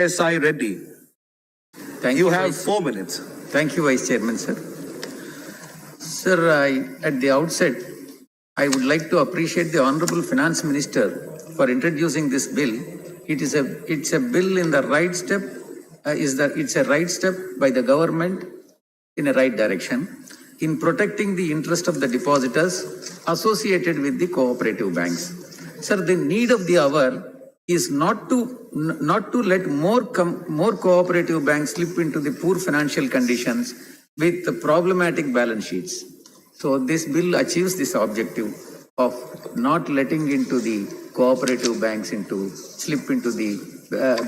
S.I. Reddy. Thank you have 4 minutes. Thank you, Vice Chairman, sir. Sir, at the outset, I would like to appreciate the Honorable Finance Minister for introducing this bill. It's a bill in the right step. It's a right step by the government in a right direction in protecting the interest of the depositors associated with the cooperative banks. Sir, the need of the hour is not to let more cooperative banks slip into the poor financial conditions with the problematic balance sheets. So this bill achieves this objective of not letting into the cooperative banks slip into the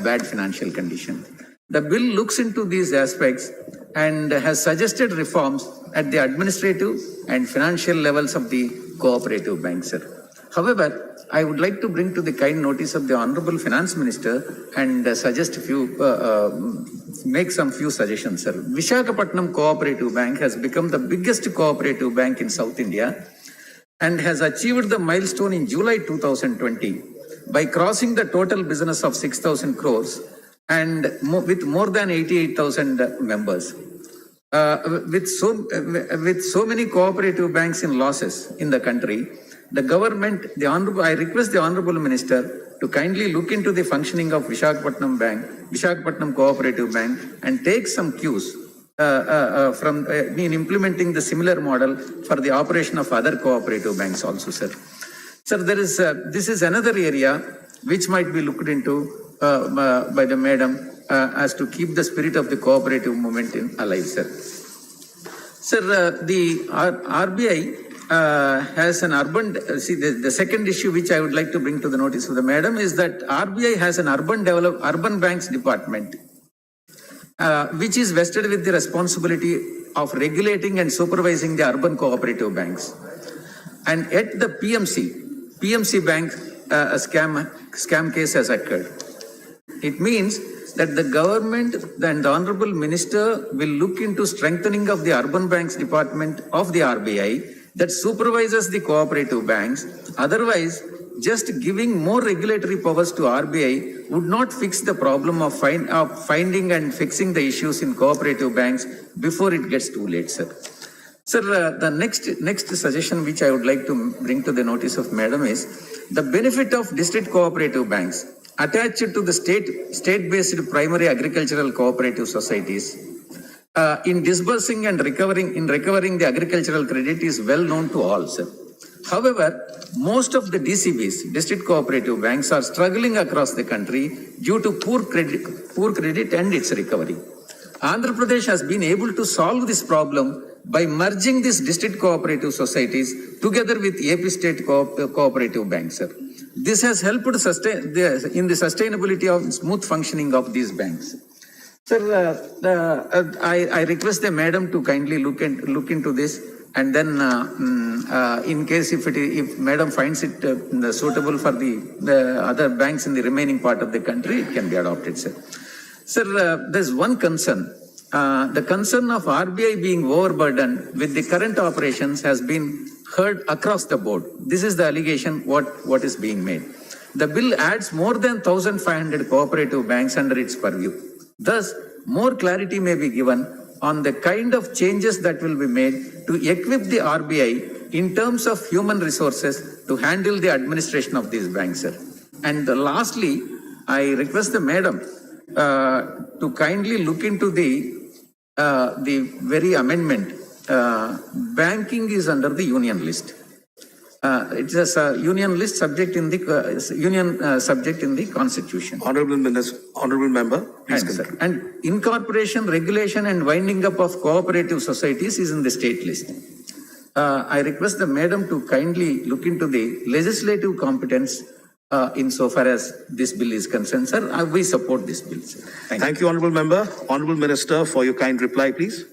bad financial condition. The bill looks into these aspects and has suggested reforms at the administrative and financial levels of the cooperative banks, sir. However, I would like to bring to the kind notice of the Honorable Finance Minister and make some few suggestions, sir. Visakhapatnam Cooperative Bank has become the biggest cooperative bank in South India and has achieved the milestone in July 2020 by crossing the total business of 6,000 crores and with more than 88,000 members. With so many cooperative banks in losses in the country, I request the Honorable Minister to kindly look into the functioning of Visakhapatnam Cooperative Bank and take some cues in implementing the similar model for the operation of other cooperative banks also, sir. Sir, this is another area which might be looked into by the Madam as to keep the spirit of the cooperative movement alive, sir. Sir, the RBI has an urban, the second issue which I would like to bring to the notice of the Madam is that RBI has an urban banks department, which is vested with the responsibility of regulating and supervising the urban cooperative banks. And at the PMC Bank scam case has occurred. It means that the government and the Honorable Minister will look into strengthening of the urban banks department of the RBI that supervises the cooperative banks. Otherwise, just giving more regulatory powers to RBI would not fix the problem of finding and fixing the issues in cooperative banks before it gets too late, sir. Sir, the next suggestion which I would like to bring to the notice of Madam is the benefit of district cooperative banks attached to the state-based primary agricultural cooperative societies in disbursing and recovering the agricultural credit is well known to all, sir. However, most of the DCBs, district cooperative banks, are struggling across the country due to poor credit and its recovery. Andhra Pradesh has been able to solve this problem by merging these district cooperative societies together with AP state cooperative banks, sir. This has helped in the sustainability of smooth functioning of these banks. Sir, I request the Madam to kindly look into this, and then in case if Madam finds it suitable for the other banks in the remaining part of the country, it can be adopted, sir. Sir, there's one concern. The concern of RBI being overburdened with the current operations has been heard across the board. This is the allegation what is being made. The bill adds more than 1,500 cooperative banks under its purview. Thus, more clarity may be given on the kind of changes that will be made to equip the RBI in terms of human resources to handle the administration of these banks, sir. And lastly, I request the Madam to kindly look into the very amendment. Banking is under the union list. It is a union list subject in the subject in the Constitution. Honorable Member, please continue. And incorporation, regulation, and winding up of cooperative societies is in the state list. I request the Madam to kindly look into the legislative competence insofar as this bill is concerned, sir. We support this bill, sir. Thank you, Honorable Member. Honorable Minister, for your kind reply, please.